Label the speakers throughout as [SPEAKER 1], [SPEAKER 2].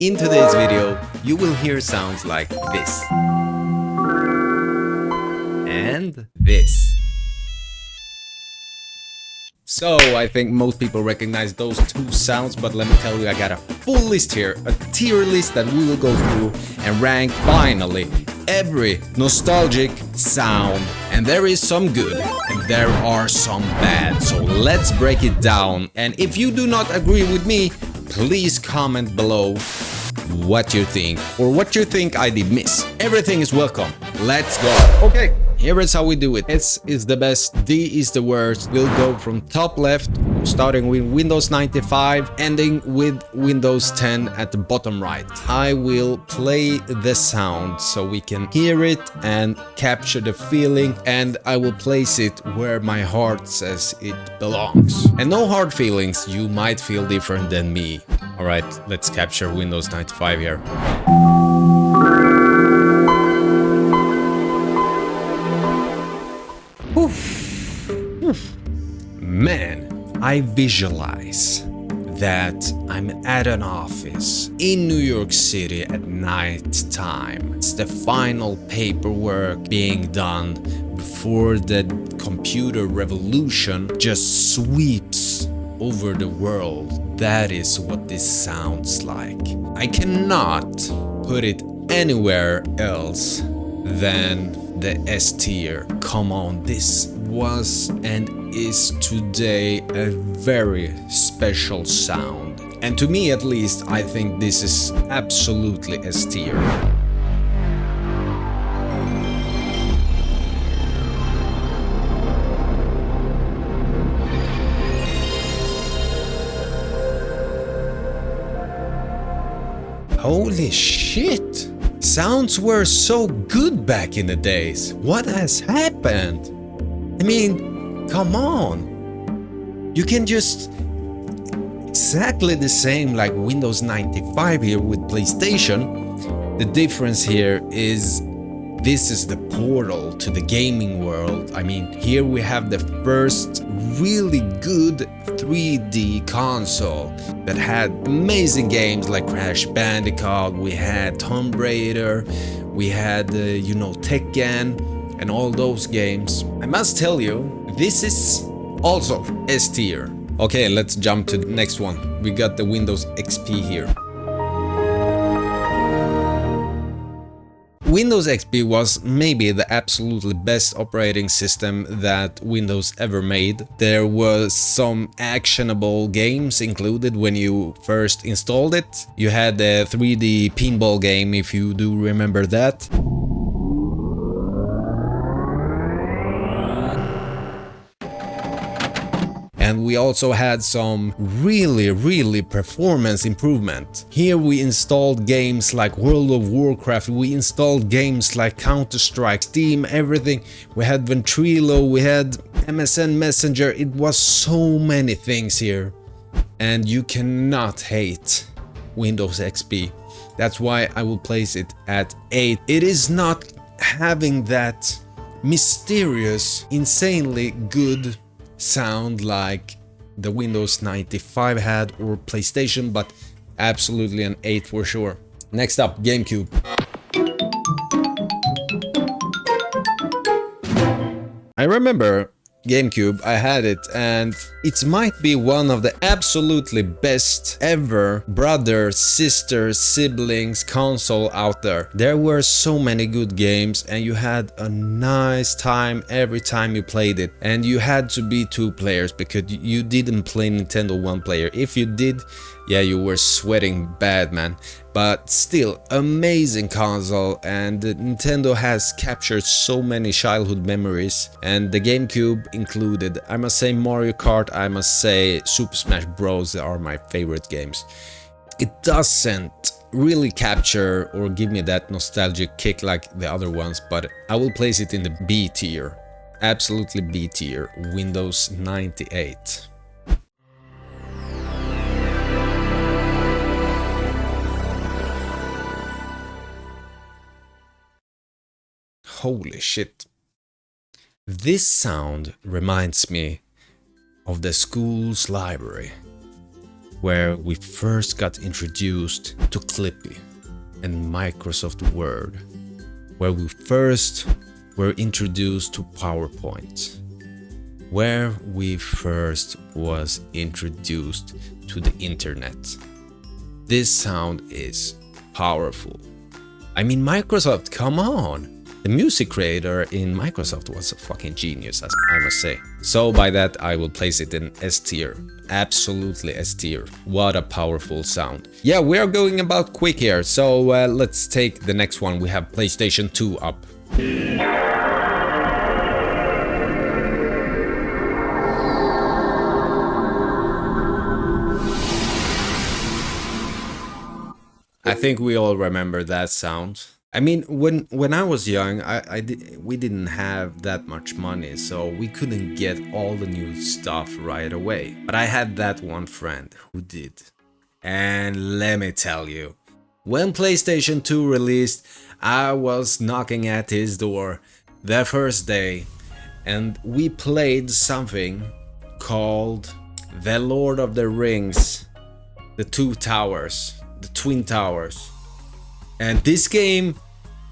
[SPEAKER 1] In today's video, you will hear sounds like this and this. So I think most people recognize those two sounds, but let me tell you, I got a full list here, a tier list that we will go through and rank finally every nostalgic sound. And there is some good and there are some bad, so let's break it down. And if you do not agree with me, please comment below what you think or what you think I did miss. Everything is welcome. Let's go. Okay, here is how we do it. S is the best, D is the worst. We'll go from top left, starting with Windows 95, ending with Windows 10 at the bottom right. I will play the sound so we can hear it and capture the feeling, and I will place it where my heart says it belongs. And no hard feelings, you might feel different than me. Alright, let's capture Windows 95 here. Man, I visualize that I'm at an office in New York City at night time. It's the final paperwork being done before the computer revolution just sweeps over the world. That is what this sounds like. I cannot put it anywhere else than the S tier. Come on, this was and is today a very special sound. And to me at least, I think this is absolutely S tier. Holy shit! Sounds were so good back in the days. What has happened? I mean, come on. You can just exactly the same like Windows 95 here with PlayStation. The difference here is this is the portal to the gaming world. I mean, here we have the first really good 3D console that had amazing games like Crash Bandicoot, we had Tomb Raider, we had, Tekken, and all those games. I must tell you, this is also S tier. Okay, let's jump to the next one. We got the Windows XP here. Windows XP was maybe the absolutely best operating system that Windows ever made. There was some actionable games included when you first installed it. You had the 3D pinball game, if you do remember that. And we also had some really performance improvement. Here we installed games like World of Warcraft, we installed games like Counter-Strike, Steam, everything. We had Ventrilo, we had MSN Messenger, it was so many things here. And you cannot hate Windows XP. That's why I will place it at 8. It is not having that mysterious, insanely good sound like the Windows 95 had or PlayStation, but absolutely an 8 for sure. Next up, GameCube. I remember GameCube, I had it, and it might be one of the absolutely best ever brother, sister, siblings console out there. There were so many good games and you had a nice time every time you played it. And you had to be 2 players because you didn't play Nintendo 1 player. If you did, yeah, you were sweating bad, man. But still, amazing console, and Nintendo has captured so many childhood memories, and the GameCube included. I must say Mario Kart, I must say Super Smash Bros. Are my favorite games. It doesn't really capture or give me that nostalgic kick like the other ones, but I will place it in the B tier. Absolutely B tier, Windows 98. Holy shit. This sound reminds me of the school's library. where we first got introduced to Clippy and Microsoft Word, where we first were introduced to PowerPoint, where we first was introduced to the internet. This sound is powerful. I mean, Microsoft, come on! The music creator in Microsoft was a fucking genius, I must say. So by that, I will place it in S tier. Absolutely S tier. What a powerful sound. Yeah, we are going about quick here, so let's take the next one. We have PlayStation 2 up. I think we all remember that sound. I mean, when I was young, we didn't have that much money, so we couldn't get all the new stuff right away. But I had that one friend who did. And let me tell you, when PlayStation 2 released, I was knocking at his door the first day, and we played something called The Lord of the Rings, The Two Towers, The Twin Towers. And this game,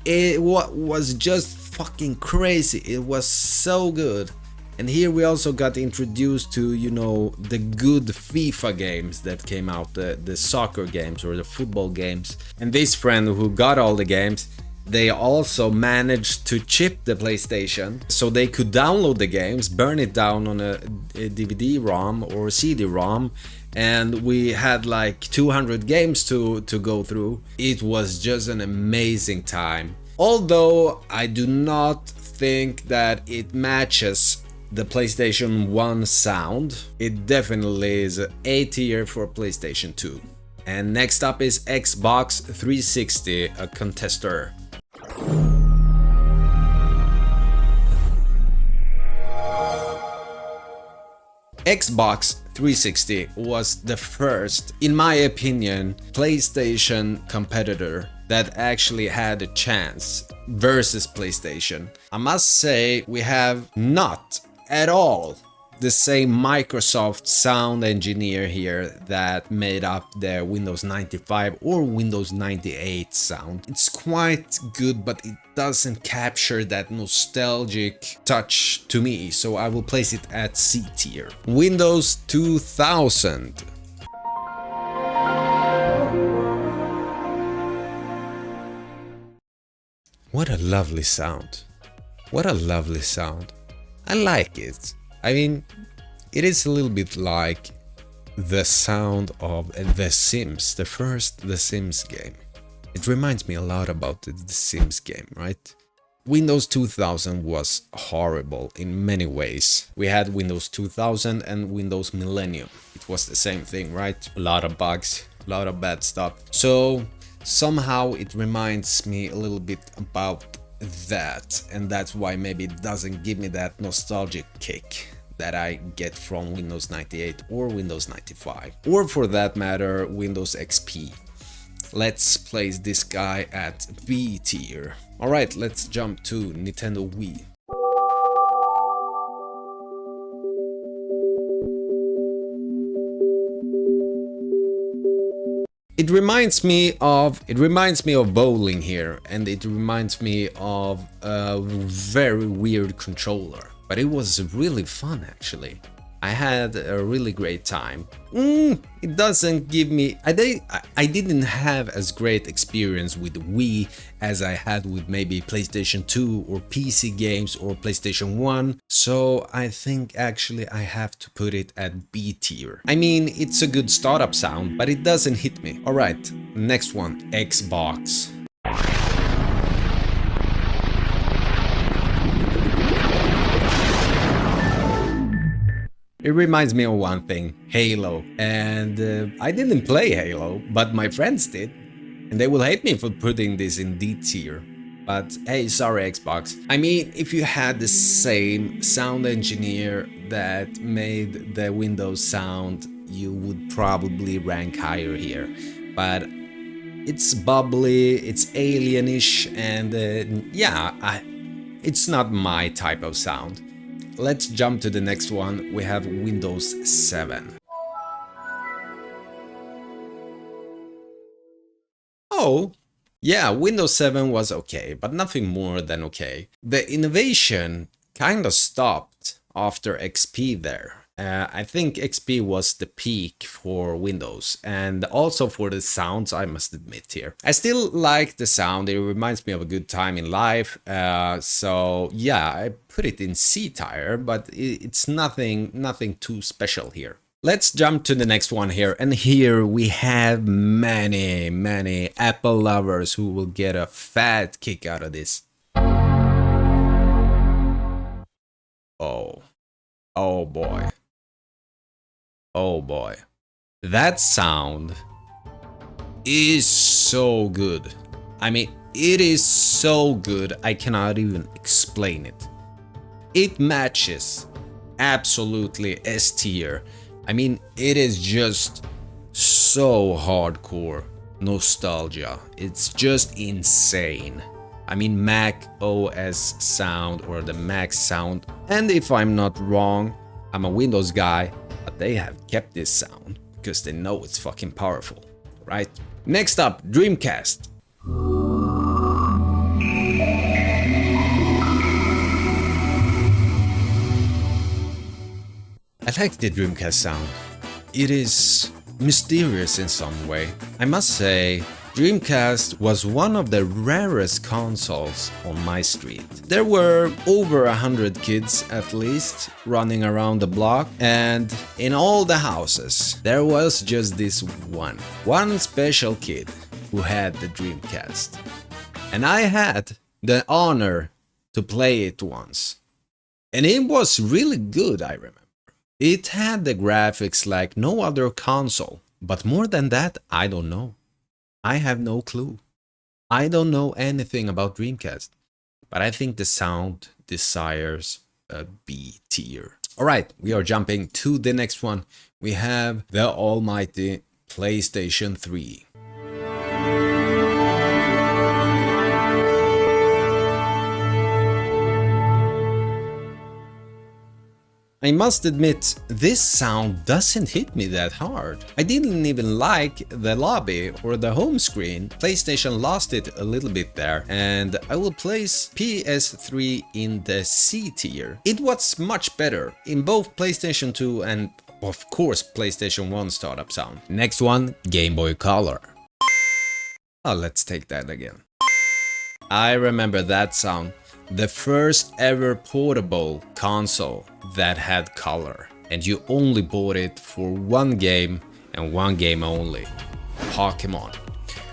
[SPEAKER 1] it was just fucking crazy. It was so good. And here we also got introduced to, you know, the good FIFA games that came out, the soccer games or the football games. And this friend who got all the games, they also managed to chip the PlayStation so they could download the games, burn it down on a DVD-ROM or CD-ROM, and we had like 200 games to go through. It was just an amazing time. Although I do not think that it matches the PlayStation 1 sound, it definitely is an A tier for PlayStation 2. And next up is Xbox 360, a contester. Xbox 360 was the first, in my opinion, PlayStation competitor that actually had a chance versus PlayStation. I must say we have not at all the same Microsoft sound engineer here that made up the Windows 95 or Windows 98 sound. It's quite good, but it doesn't capture that nostalgic touch to me, so I will place it at C tier. Windows 2000. What a lovely sound. What a lovely sound. I like it. I mean, it is a little bit like the sound of The Sims, the first The Sims game. It reminds me a lot about the Sims game, right? Windows 2000 was horrible in many ways. We had Windows 2000 and Windows Millennium. It was the same thing, right? A lot of bugs, a lot of bad stuff. So somehow it reminds me a little bit about that, and that's why maybe it doesn't give me that nostalgic kick that I get from Windows 98 or Windows 95, or for that matter Windows XP. Let's place this guy at B tier. Alright, let's jump to Nintendo Wii. It reminds me of bowling here, and it reminds me of a very weird controller, but it was really fun actually. I had a really great time. It doesn't give me... I didn't have as great experience with Wii as I had with maybe PlayStation 2 or PC games or PlayStation 1, so I think actually I have to put it at B tier. I mean, it's a good startup sound, but it doesn't hit me. Alright, next one, Xbox. It reminds me of one thing, Halo, and I didn't play Halo, but my friends did, and they will hate me for putting this in D tier. But hey, sorry Xbox. I mean, if you had the same sound engineer that made the Windows sound, you would probably rank higher here. But it's bubbly, it's alienish, and it's not my type of sound. Let's jump to the next one. We have Windows 7. So, yeah, Windows 7 was okay, but nothing more than okay. The innovation kind of stopped after XP there. I think XP was the peak for Windows and also for the sounds, I must admit here. I still like the sound, it reminds me of a good time in life. So yeah, I put it in C tier, but it's nothing too special here. Let's jump to the next one here, and here we have many Apple lovers who will get a fat kick out of this. Oh boy. Oh boy. That sound is so good. I mean, it is so good, I cannot even explain it. It matches absolutely S tier. I mean, it is just so hardcore nostalgia. It's just insane. I mean, Mac OS sound or the Mac sound. And if I'm not wrong, I'm a Windows guy, but they have kept this sound because they know it's fucking powerful, right? Next up, Dreamcast. I like the Dreamcast sound. It is mysterious in some way. I must say, Dreamcast was one of the rarest consoles on my street. There were over 100 kids at least running around the block, and in all the houses there was just this one special kid who had the Dreamcast. And I had the honor to play it once. And it was really good, I remember. It had the graphics like no other console, but more than that, I don't know. I have no clue. I don't know anything about Dreamcast, but I think the sound desires a B tier. Alright, we are jumping to the next one. We have the almighty PlayStation 3. I must admit, this sound doesn't hit me that hard. I didn't even like the lobby or the home screen. PlayStation lost it a little bit there, and I will place PS3 in the C tier. It was much better in both PlayStation 2 and of course PlayStation 1 startup sound. Next one, Game Boy Color. Oh, let's take that again. I remember that sound. The first ever portable console that had color, and you only bought it for one game and one game only, Pokemon.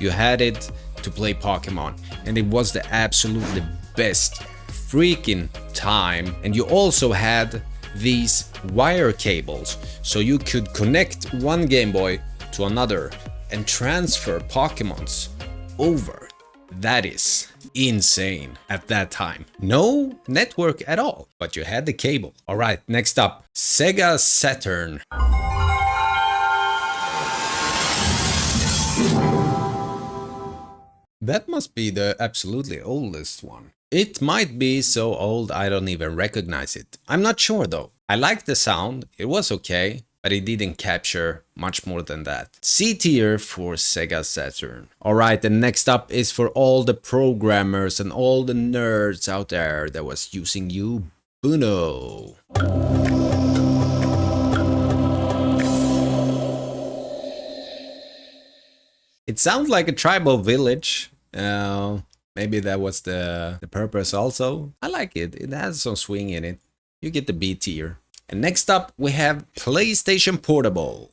[SPEAKER 1] You had it to play Pokemon, and it was the absolutely best freaking time. And you also had these wire cables, so you could connect one Game Boy to another and transfer Pokemons over. That is insane at that time. No network at all, but you had the cable. Alright, next up, Sega Saturn. That must be the absolutely oldest one. It might be so old I don't even recognize it. I'm not sure though. I liked the sound, it was okay, but it didn't capture much more than that. C tier for Sega Saturn. Alright, and next up is for all the programmers and all the nerds out there that was using Uno. It sounds like a tribal village. Maybe that was the purpose also. I like it, it has some swing in it. You get the B tier. And next up we have PlayStation Portable.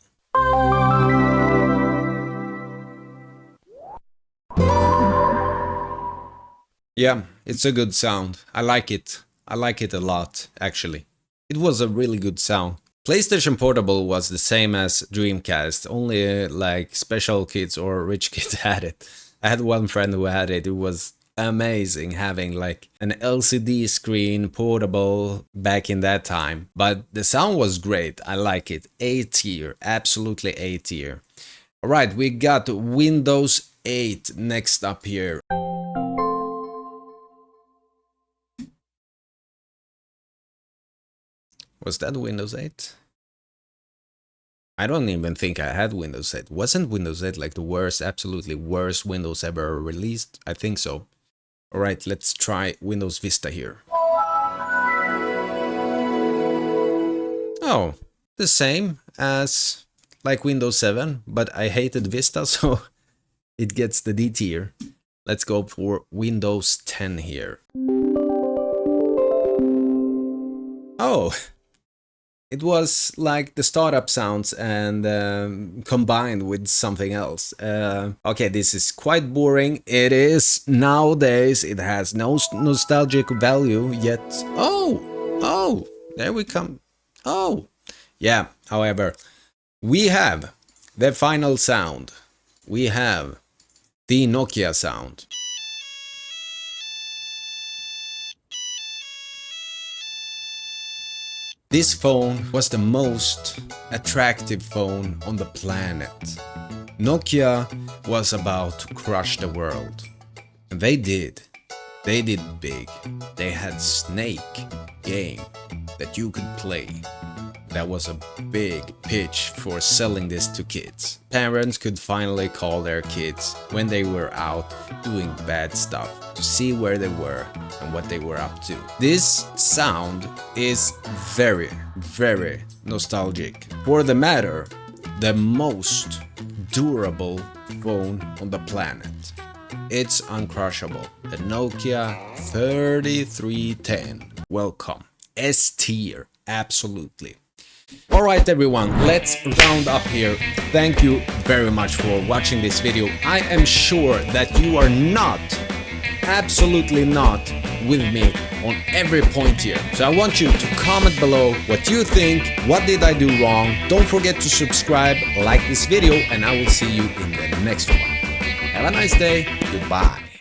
[SPEAKER 1] Yeah, it's a good sound. I like it. I like it a lot, actually. It was a really good sound. PlayStation Portable was the same as Dreamcast, only like special kids or rich kids had it. I had one friend who had it. It was amazing having like an LCD screen portable back in that time. But the sound was great. I like it. A tier. Absolutely A tier. Alright, we got Windows 8 next up here. Was that Windows 8? I don't even think I had Windows 8. Wasn't Windows 8 like the worst, absolutely worst Windows ever released? I think so. Alright, let's try Windows Vista here. Oh, the same as like Windows 7, but I hated Vista, so it gets the D tier. Let's go for Windows 10 here. Oh, it was like the startup sounds and combined with something else. Okay, this is quite boring. It is nowadays. It has no nostalgic value yet. Oh, there we come. Oh, yeah. However, we have the final sound. We have the Nokia sound. This phone was the most attractive phone on the planet. Nokia was about to crush the world. And they did. They did big. They had Snake game that you could play. That was a big pitch for selling this to kids. Parents could finally call their kids when they were out doing bad stuff to see where they were and what they were up to. This sound is very, very nostalgic. For the matter, the most durable phone on the planet. It's uncrushable. The Nokia 3310. Welcome. S tier. Absolutely. Alright everyone, let's round up here. Thank you very much for watching this video. I am sure that you are not, absolutely not, with me on every point here. So I want you to comment below what you think, what did I do wrong. Don't forget to subscribe, like this video, and I will see you in the next one. Have a nice day, goodbye.